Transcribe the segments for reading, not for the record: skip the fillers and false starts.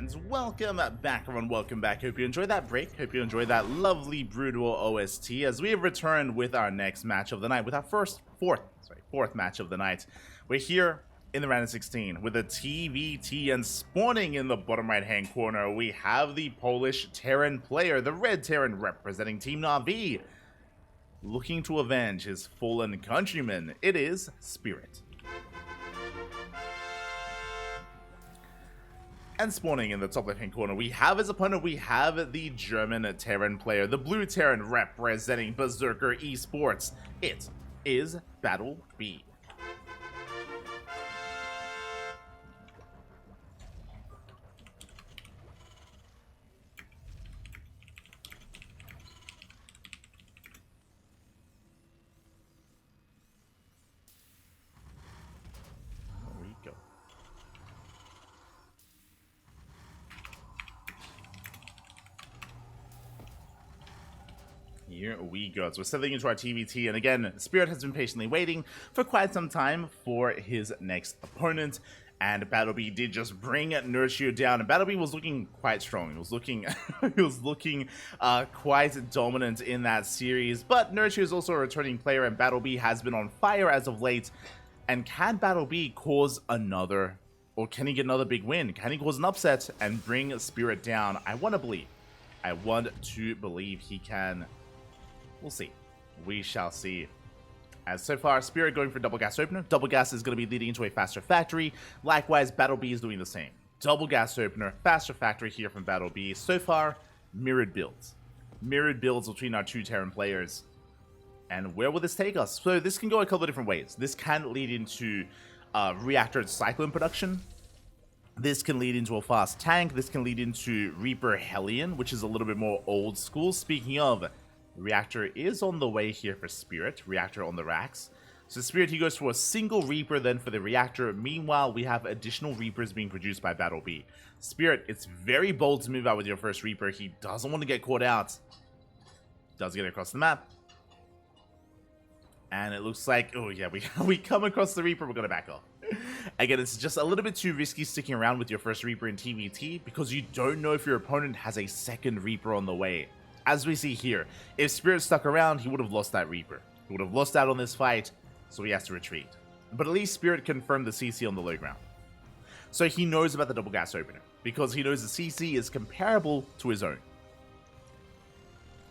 And welcome back, everyone. Welcome back. Hope you enjoyed that break. Hope you enjoyed that lovely brutal OST as we have returned with our next match of the night, with our fourth match of the night. We're here in the round of 16 with a TvT, and spawning in the bottom right hand corner, we have the Polish Terran player, the red Terran representing Team Na'Vi, looking to avenge his fallen countrymen. It is Spirit. And spawning in the top left hand corner, we have as opponent, we have the German Terran player, the blue Terran representing Berserker Esports. It is BattleB. Here we go. So we're settling into our TvT, and again, Spirit has been patiently waiting for quite some time for his next opponent, and BattleB did just bring Nurture down, and BattleB was looking quite strong. He was looking, quite dominant in that series, but Nurture is also a returning player, and BattleB has been on fire as of late. And can BattleB cause another, or can he get another big win? Can he cause an upset and bring Spirit down? I want to believe he can. We'll see. We shall see. As so far, Spirit going for double gas opener. Double gas is going to be leading into a faster factory. Likewise, BattleB is doing the same. Double gas opener, faster factory here from BattleB. So far, mirrored builds. Mirrored builds between our two Terran players. And where will this take us? So this can go a couple of different ways. This can lead into reactor Cyclone production. This can lead into a fast tank. This can lead into Reaper Hellion, which is a little bit more old school. Speaking of, Reactor is on the way here for Spirit. Reactor on the racks. So Spirit, he goes for a single Reaper then for the Reactor. Meanwhile, we have additional Reapers being produced by BattleB. Spirit, it's very bold to move out with your first Reaper. He doesn't want to get caught out. Does get across the map. And it looks like, oh yeah, we come across the Reaper, we're going to back off. Again, it's just a little bit too risky sticking around with your first Reaper in TvT because you don't know if your opponent has a second Reaper on the way. As we see here, if Spirit stuck around, he would have lost that Reaper. He would have lost out on this fight, so he has to retreat. But at least Spirit confirmed the CC on the low ground. So he knows about the double gas opener, because he knows the CC is comparable to his own.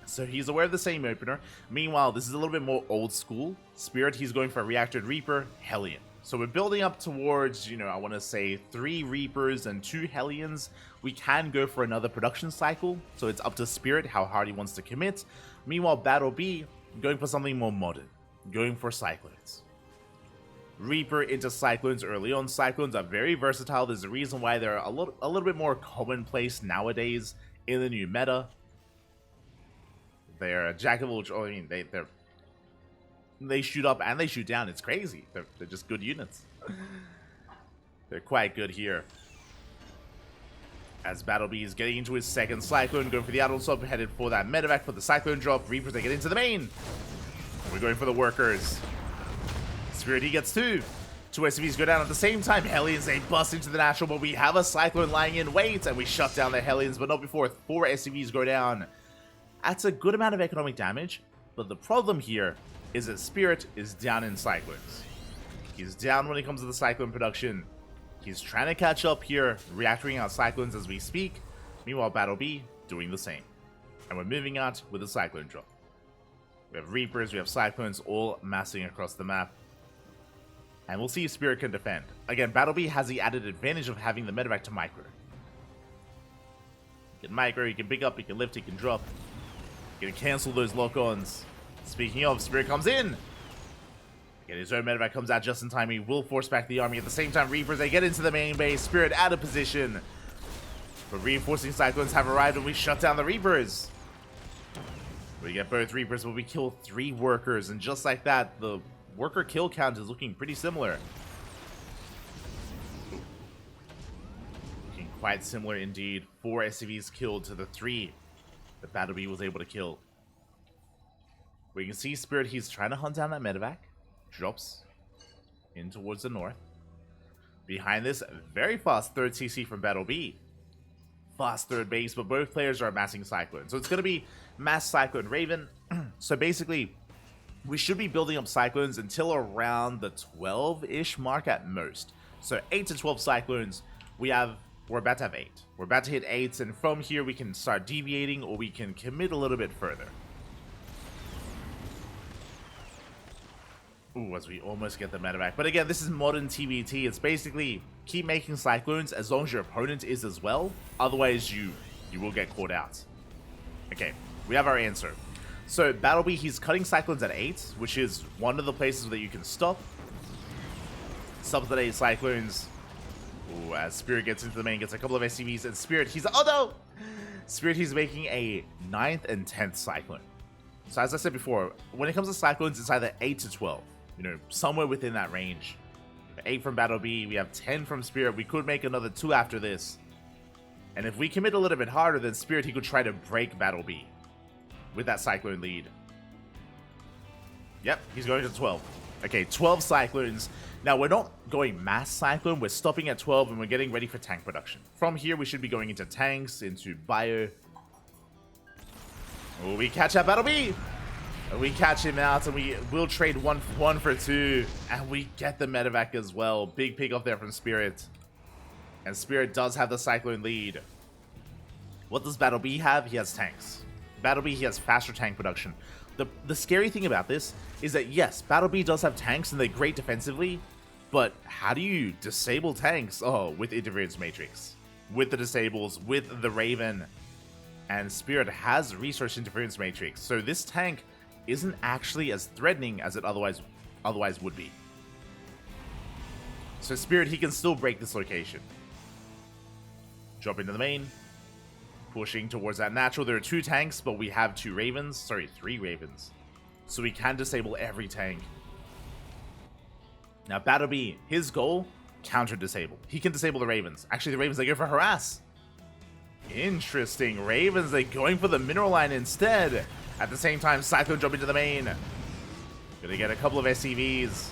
So he's aware of the same opener. Meanwhile, this is a little bit more old school. Spirit, he's going for a Reactored Reaper, Hellion. So we're building up towards, I want to say 3 Reapers and 2 Hellions. We can go for another production cycle, so it's up to Spirit how hard he wants to commit. Meanwhile, BattleB going for something more modern, going for Cyclones. Reaper into Cyclones early on. Cyclones are very versatile. There's a reason why they're a little bit more commonplace nowadays in the new meta. They're a jack of all trades. I mean, they shoot up and they shoot down. It's crazy. They're just good units. They're quite good here. As BattleB is getting into his second Cyclone, going for the Adult Swap, headed for that medevac for the Cyclone drop. Reapers, they get into the main. We're going for the workers. Spirit, he gets 2. 2 SCVs go down at the same time. Hellions, they bust into the natural, but we have a Cyclone lying in wait, and we shut down the Hellions, but not before 4 SCVs go down. That's a good amount of economic damage, but the problem here is that Spirit is down in Cyclones. He's down when it comes to the Cyclone production. He's trying to catch up here, reactoring out Cyclones as we speak. Meanwhile, BattleB doing the same. And we're moving out with a Cyclone drop. We have Reapers, we have Cyclones all massing across the map. And we'll see if Spirit can defend. Again, BattleB has the added advantage of having the medevac to micro. He can micro, he can pick up, he can lift, he can drop. He can cancel those lock-ons. Speaking of, Spirit comes in. Again, his own medevac comes out just in time. He will force back the army. At the same time, Reapers, they get into the main base. Spirit out of position. But reinforcing Cyclones have arrived and we shut down the Reapers. We get both Reapers, but we kill 3 workers. And just like that, the worker kill count is looking pretty similar. Looking quite similar indeed. 4 SCVs killed to the 3 that BattleB was able to kill. We can see Spirit, he's trying to hunt down that medevac. Drops in towards the north. Behind this, very fast 3rd CC from BattleB. fast third base, but both players are amassing Cyclone. So it's going to be mass Cyclone Raven. So basically, we should be building up Cyclones until around the 12-ish mark at most. So 8 to 12 Cyclones, we're about to have 8. We're about to hit 8, and from here we can start deviating, or we can commit a little bit further. Ooh, as we almost get the meta back. But again, this is modern TvT. It's basically keep making Cyclones as long as your opponent is as well. Otherwise, you will get caught out. Okay, we have our answer. So BattleB, he's cutting Cyclones at 8, which is one of the places that you can stop. Stops at 8 Cyclones. Ooh, as Spirit gets into the main, gets a couple of SCVs, and Spirit, oh no! Spirit, he's making a 9th and 10th Cyclone. So as I said before, when it comes to Cyclones, it's either 8 to 12. You know, somewhere within that range. 8 from BattleB, we have 10 from Spirit. We could make another 2 after this. And if we commit a little bit harder, then Spirit, he could try to break BattleB with that Cyclone lead. Yep, he's going to 12. Okay, 12 Cyclones. Now, we're not going mass Cyclone. We're stopping at 12, and we're getting ready for tank production. From here, we should be going into tanks, into bio. Oh, we catch that BattleB! We catch him out, and we will trade 1 for 2, and we get the medevac as well. Big pick off there from Spirit. And Spirit does have the Cyclone lead. What does BattleB have? He has tanks. BattleB, he has faster tank production. The scary thing about this is that, yes, BattleB does have tanks, and they're great defensively, but how do you disable tanks? Oh, with Interference Matrix. With the disables, with the Raven. And Spirit has Resource Interference Matrix, so this tank isn't actually as threatening as it otherwise would be. So Spirit, he can still break this location. Drop into the main. Pushing towards that natural. There are 2 tanks, but we have 2 Ravens. Sorry, 3 Ravens. So we can disable every tank. Now BattleB, his goal, counter-disable. He can disable the Ravens. Actually, the Ravens, they go for Harass. Interesting. Ravens, they're going for the mineral line instead. At the same time, Cyclone jump into the main. Gonna get a couple of SCVs.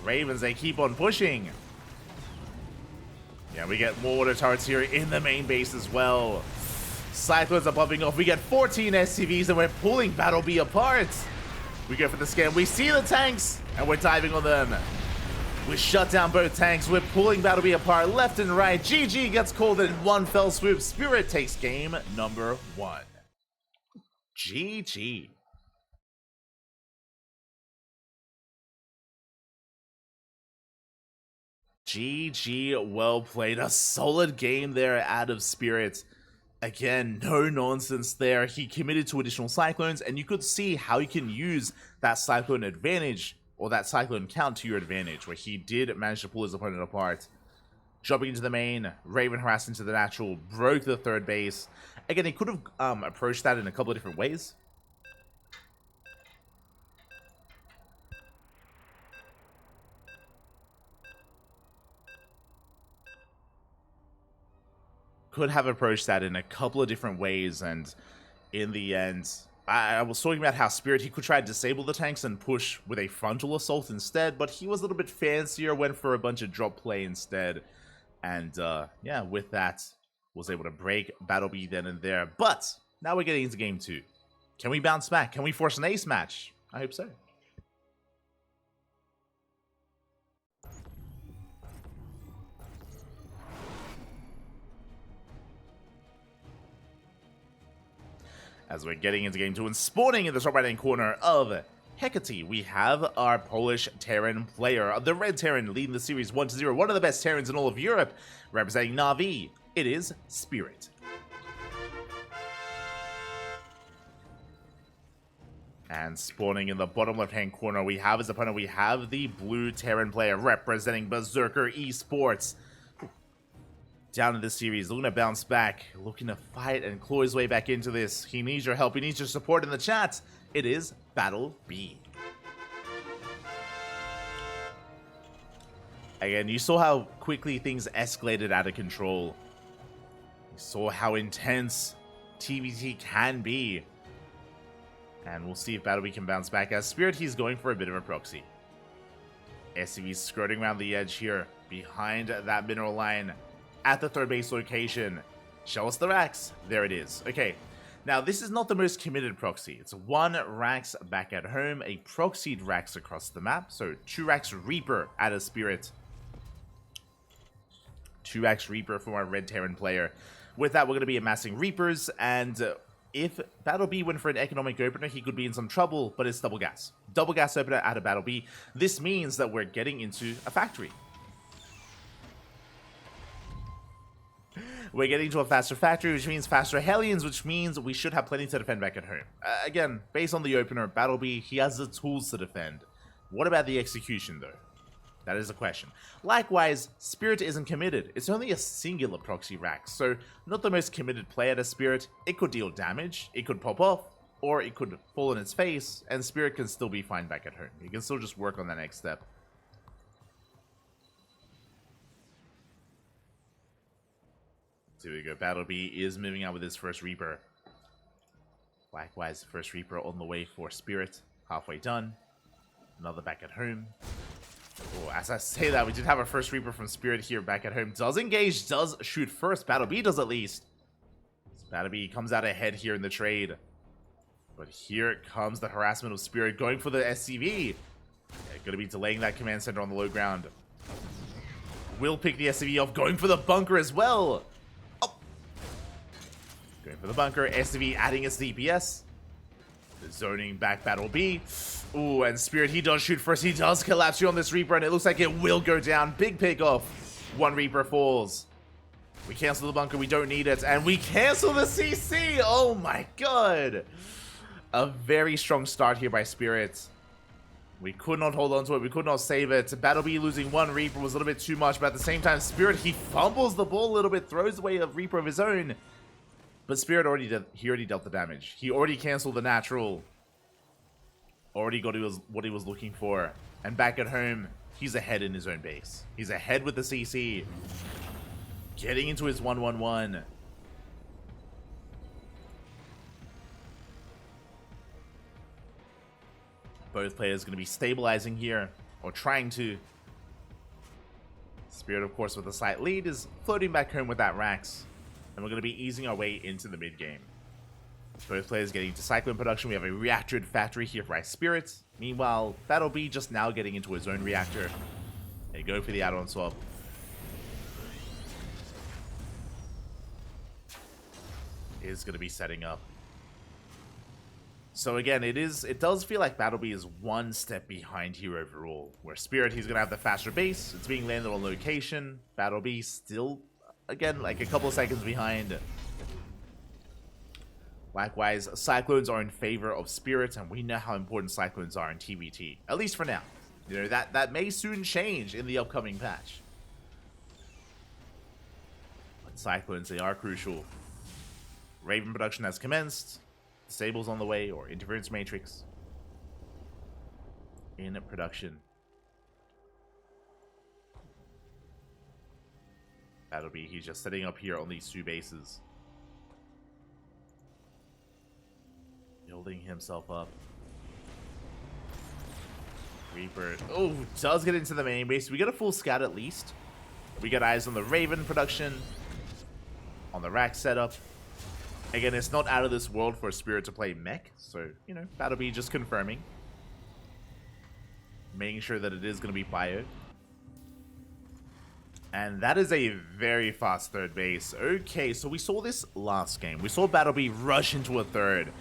Ravens, they keep on pushing. Yeah, we get more water turrets here in the main base as well. Cyclones are popping off. We get 14 SCVs, and we're pulling BattleB apart. We go for the scan. We see the tanks, and we're diving on them. We shut down both tanks. We're pulling BattleB apart left and right. GG gets called in one fell swoop. Spirit takes game number 1. GG. GG, well played. A solid game there out of Spirit. Again, no nonsense there. He committed to additional Cyclones, and you could see how you can use that Cyclone advantage, or that Cyclone count, to your advantage, where he did manage to pull his opponent apart. Jumping into the main, Raven harassed into the natural, broke the third base. Again, he could have approached that in a couple of different ways. Could have approached that in a couple of different ways, and in the end, I was talking about how Spirit, he could try to disable the tanks and push with a frontal assault instead, but he was a little bit fancier, went for a bunch of drop play instead, and yeah, with that, was able to break BattleB then and there. But now we're getting into game 2. Can we bounce back? Can we force an ace match? I hope so. As we're getting into game 2 and spawning in the top right-hand corner of Hecate, we have our Polish Terran player, the Red Terran, leading the series 1-0. One of the best Terrans in all of Europe, representing Na'Vi. It is Spirit. And spawning in the bottom left-hand corner, we have his opponent. We have the blue Terran player representing Berserker Esports. Down in this series, looking to bounce back, looking to fight and claw his way back into this. He needs your help. He needs your support in the chat. It is BattleB. Again, you saw how quickly things escalated out of control. You saw how intense TvT can be. And we'll see if BattleB can bounce back. As Spirit, he's going for a bit of a proxy. SCV skirting around the edge here, behind that mineral line. At the third base location, Show us the racks. There it is. Okay. Now, this is not the most committed proxy. It's 1 Rax back at home, a proxied Rax across the map. So 2 Rax Reaper at a Spirit. 2 Rax Reaper from our Red Terran player. With that, we're going to be amassing Reapers, and if BattleB went for an economic opener, he could be in some trouble, but it's double gas. Double gas opener at a BattleB. This means that we're getting into a factory. We're getting to a faster factory, which means faster Hellions, which means we should have plenty to defend back at home. Again, based on the opener, BattleB, he has the tools to defend. What about the execution, though? That is a question. Likewise, Spirit isn't committed. It's only a singular proxy rack, so not the most committed player to Spirit. It could deal damage, it could pop off, or it could fall in its face, and Spirit can still be fine back at home. He can still just work on that next step. So here we go. BattleB is moving out with his first Reaper. Likewise, first Reaper on the way for Spirit. Halfway done. Another back at home. Oh, as I say that, we did have our first Reaper from Spirit here back at home. Does engage, does shoot first. BattleB does at least. So BattleB comes out ahead here in the trade. But here comes the harassment of Spirit going for the SCV. Yeah, going to be delaying that command center on the low ground. Will pick the SCV off, going for the bunker as well. Going for the bunker, SCV adding its DPS. Zoning back BattleB. Ooh, and Spirit, he does shoot first. He does collapse here on this Reaper, and it looks like it will go down. Big pick off. 1 Reaper falls. We cancel the bunker. We don't need it. And we cancel the CC. Oh my god. A very strong start here by Spirit. We could not hold on to it. We could not save it. BattleB losing 1 Reaper was a little bit too much, but at the same time, Spirit, he fumbles the ball a little bit, throws away a Reaper of his own. But Spirit already dealt the damage. He already canceled the natural. Already got what he was looking for. And back at home, he's ahead in his own base. He's ahead with the CC. Getting into his 1-1-1. Both players going to be stabilizing here. Or trying to. Spirit, of course, with a slight lead, is floating back home with that Rax. And we're going to be easing our way into the mid-game. Both players getting to Cyclone production. We have a reactor factory here by Spirit. Meanwhile, BattleB just now getting into his own reactor. They go for the add-on swap. Is going to be setting up. So again, it does feel like BattleB is 1 step behind here overall. Where Spirit, he's going to have the faster base. It's being landed on location. BattleB still, again, like a couple of seconds behind. Likewise, Cyclones are in favor of Spirit, and we know how important Cyclones are in TvT. At least for now. You know, that may soon change in the upcoming patch. But Cyclones, they are crucial. Raven production has commenced. Disable's on the way, or Interference Matrix. In production. BattleB, he's just setting up here on these 2 bases. Building himself up. Reaper. Oh, does get into the main base. We get a full scout at least. We got eyes on the Raven production. On the rack setup. Again, it's not out of this world for Spirit to play mech. So, you know, BattleB just confirming. Making sure that it is going to be bio. And that is a very fast third base. Okay, so we saw this last game. We saw BattleB rush into a third.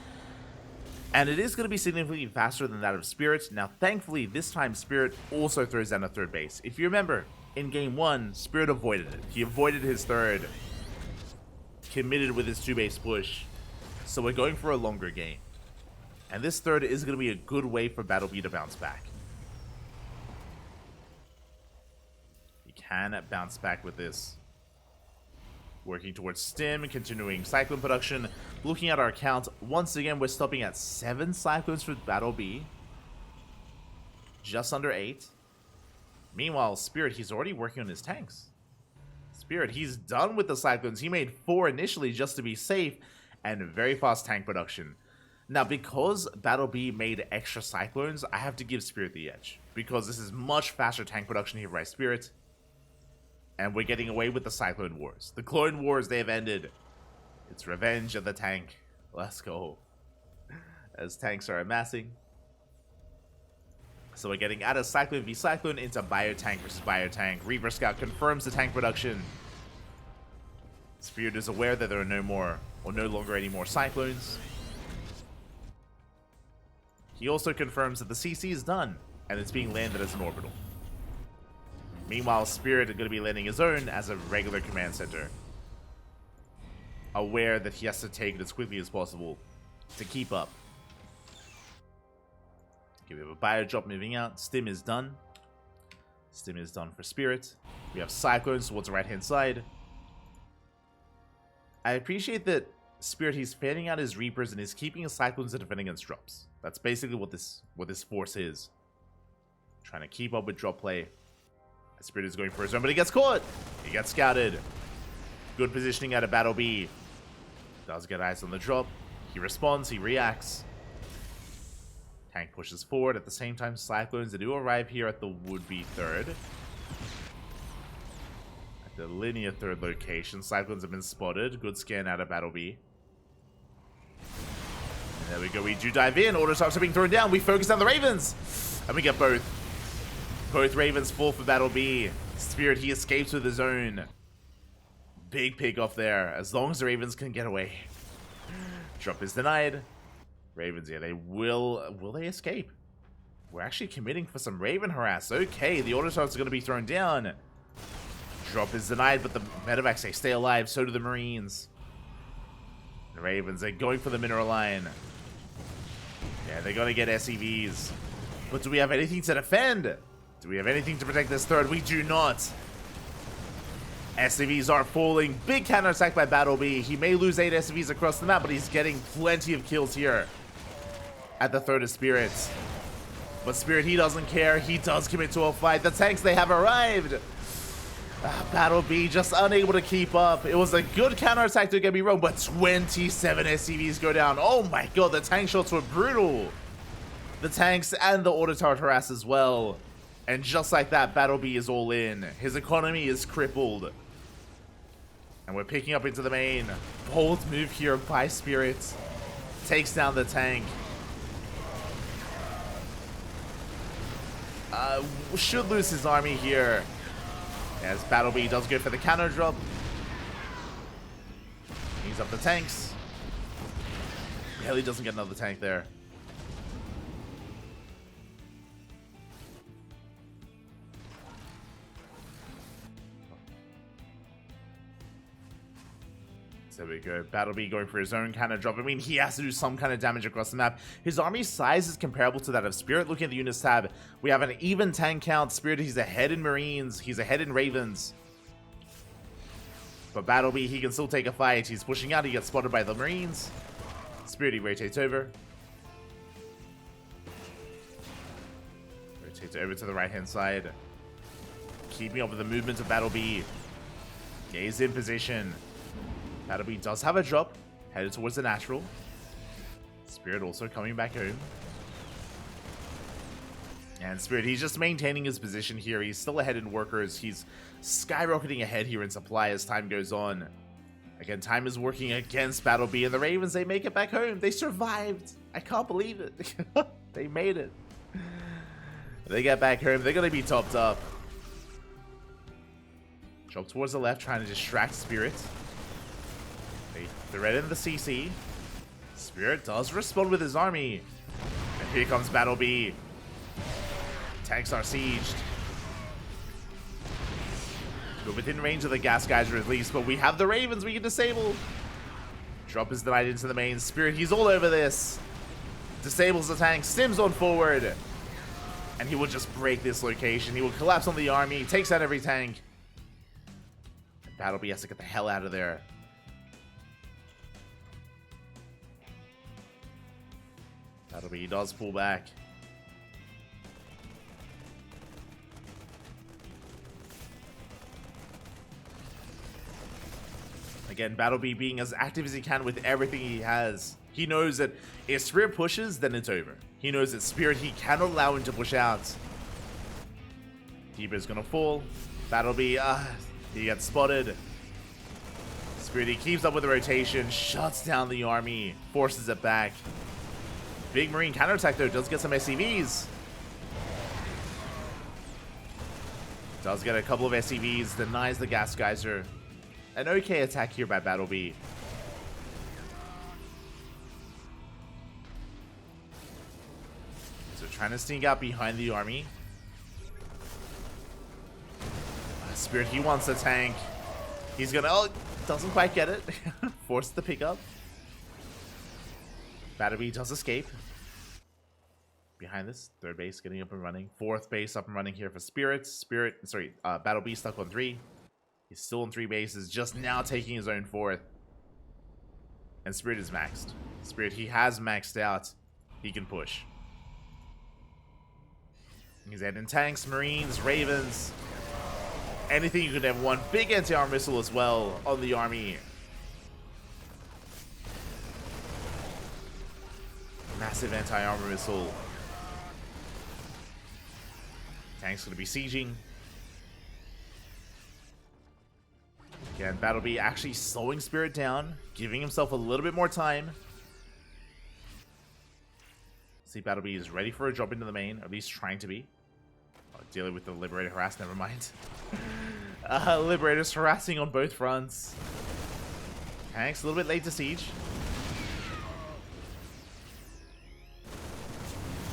And it is going to be significantly faster than that of Spirit. Now, thankfully, this time Spirit also throws down a third base. If you remember, in game 1, Spirit avoided it. He avoided his third. Committed with his 2-base push. So we're going for a longer game. And this third is going to be a good way for BattleB to bounce back. He can bounce back with this. Working towards Stim, continuing Cyclone production. Looking at our count, once again, we're stopping at 7 Cyclones for BattleB. Just under 8. Meanwhile, Spirit, he's already working on his tanks. Spirit, he's done with the Cyclones. He made 4 initially just to be safe, and very fast tank production. Now, because BattleB made extra Cyclones, I have to give Spirit the edge. Because this is much faster tank production here by Spirit. And we're getting away with the Cyclone Wars. The Clone Wars, they have ended. It's revenge of the tank. Let's go. As tanks are amassing. So we're getting out of Cyclone v Cyclone into Biotank versus Biotank. Reaper Scout confirms the tank production. Spirit is aware that there are no longer any more Cyclones. He also confirms that the CC is done, and it's being landed as an orbital. Meanwhile, Spirit is going to be landing his own as a regular command center. Aware that he has to take it as quickly as possible to keep up. Okay, we have a bio drop moving out. Stim is done. Stim is done for Spirit. We have Cyclones towards the right-hand side. I appreciate that Spirit, he's fanning out his Reapers and he's keeping his Cyclones to defend against drops. That's basically what this force is. Trying to keep up with drop play. Spirit is going for his own, but he gets caught. He gets scouted. Good positioning out of BattleB. Does get eyes on the drop. He responds, he reacts. Tank pushes forward. At the same time, Cyclones, they do arrive here at the would-be third. At the linear third location. Cyclones have been spotted. Good scan out of BattleB. And there we go. We do dive in. Auto targets are being thrown down. We focus on the Ravens. And we get both. Both Ravens fall for BattleB. Spirit, he escapes with his own. Big pick off there. As long as the Ravens can get away. Drop is denied. Ravens, yeah, they will they escape? We're actually committing for some Raven harass. Okay, the auto targets are going to be thrown down. Drop is denied, but the medevacs, they stay alive. So do the Marines. The Ravens, they're going for the mineral line. Yeah, they're going to get SEVs. But do we have anything to defend? Do we have anything to protect this third? We do not. SCVs are falling. Big counterattack by BattleB. He may lose 8 SCVs across the map, but he's getting plenty of kills here at the third of Spirits. But Spirit, he doesn't care. He does commit to a fight. The tanks, they have arrived. BattleB just unable to keep up. It was a good counterattack, don't get me wrong, but 27 SCVs go down. Oh my god, the tank shots were brutal. The tanks and the auto turret harass as well. And just like that, BattleB is all in. His economy is crippled. And we're picking up into the main. Bold move here by Spirit. Takes down the tank. Should lose his army here. As BattleB does go for the counter drop. He's up the tanks. Really doesn't get another tank there. There we go. BattleB going for his own kind of drop. I mean, he has to do some kind of damage across the map. His army size is comparable to that of Spirit. Looking at the units tab, we have an even tank count. Spirit, he's ahead in Marines. He's ahead in Ravens. But BattleB, he can still take a fight. He's pushing out. He gets spotted by the Marines. Spirit, he rotates over. Rotates over to the right-hand side. Keeping up with the movement of BattleB. Yeah, he's in position. BattleB does have a drop, headed towards the natural. Spirit also coming back home. And Spirit, he's just maintaining his position here. He's still ahead in workers. He's skyrocketing ahead here in supply as time goes on. Again, time is working against BattleB, and the Ravens, they make it back home. They survived. I can't believe it. They made it. They get back home. They're going to be topped up. Drop towards the left, trying to distract Spirit. They're right into the CC. Spirit does respond with his army. And here comes BattleB. Tanks are sieged. We're within range of the gas geyser at least, but we have the Ravens we can disable. Drop is denied into the main. Spirit, he's all over this. Disables the tank, stims on forward. And he will just break this location. He will collapse on the army, takes out every tank. And BattleB has to get the hell out of there. BattleB does pull back. Again, BattleB being as active as he can with everything he has. He knows that if Spirit pushes, then it's over. He knows that Spirit, he cannot allow him to push out. Deeper's gonna fall. BattleB, he gets spotted. Spirit, he keeps up with the rotation, shuts down the army, forces it back. Big Marine counterattack though, does get some SCVs. Does get a couple of SCVs, denies the Gas Geyser. An okay attack here by BattleB. So trying to sneak out behind the army. Spirit, he wants the tank. He's gonna, oh, doesn't quite get it. Forced the pickup. BattleB does escape. Behind this, third base getting up and running. Fourth base up and running here for Spirit. BattleB stuck on 3. He's still on 3 bases, just now taking his own 4th. And Spirit is maxed. Spirit, he has maxed out. He can push. He's adding tanks, Marines, Ravens. Anything you could ever want. Big anti-armor missile as well on the army. Massive anti-armor missile. Tank's going to be sieging. Again, BattleB actually slowing Spirit down, giving himself a little bit more time. See, BattleB is ready for a drop into the main, or at least trying to be. Oh, dealing with the Liberator harass, never mind. Liberator's harassing on both fronts. Tank's a little bit late to siege.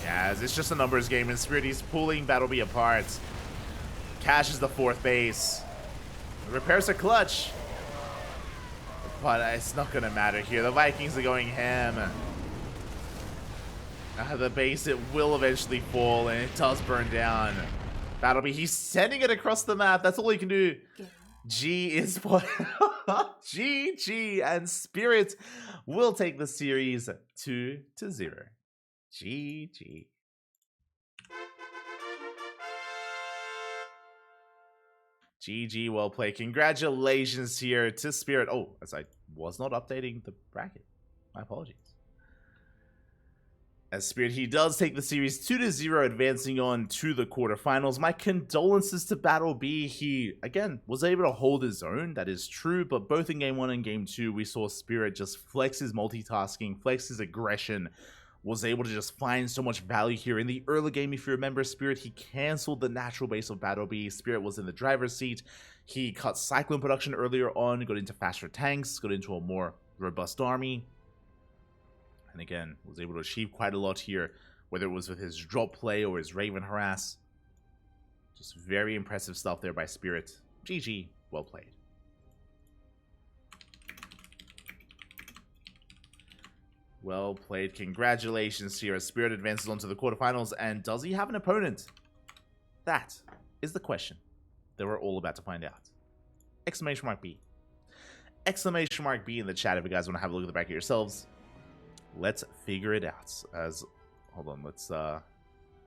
Yeah, it's just a numbers game, and Spirit, he's pulling BattleB apart. Cashes the 4th base. Repairs a clutch. But it's not going to matter here. The Vikings are going ham. The base, it will eventually fall, and it does burn down. BattleB, he's sending it across the map. That's all he can do. G is GG, and Spirit will take the series 2-0. GG. GG, well played. Congratulations here to Spirit. Oh, as I was not updating the bracket. My apologies. As Spirit, he does take the series 2-0, advancing on to the quarterfinals. My condolences to BattleB. He, again, was able to hold his own. That is true, but both in Game 1 and Game 2, we saw Spirit just flex his multitasking, flex his aggression, was able to just find so much value here. In the early game, if you remember, Spirit, he cancelled the natural base of BattleB. Spirit was in the driver's seat. He cut Cyclone production earlier on, got into faster tanks, got into a more robust army. And again, was able to achieve quite a lot here, whether it was with his drop play or his Raven harass. Just very impressive stuff there by Spirit. GG, well played. Well played. Congratulations here as Spirit advances on to the quarterfinals. And does he have an opponent? That is the question that we're all about to find out. Exclamation mark B. Exclamation mark B in the chat if you guys want to have a look at the back of yourselves. Let's figure it out. Hold on, let's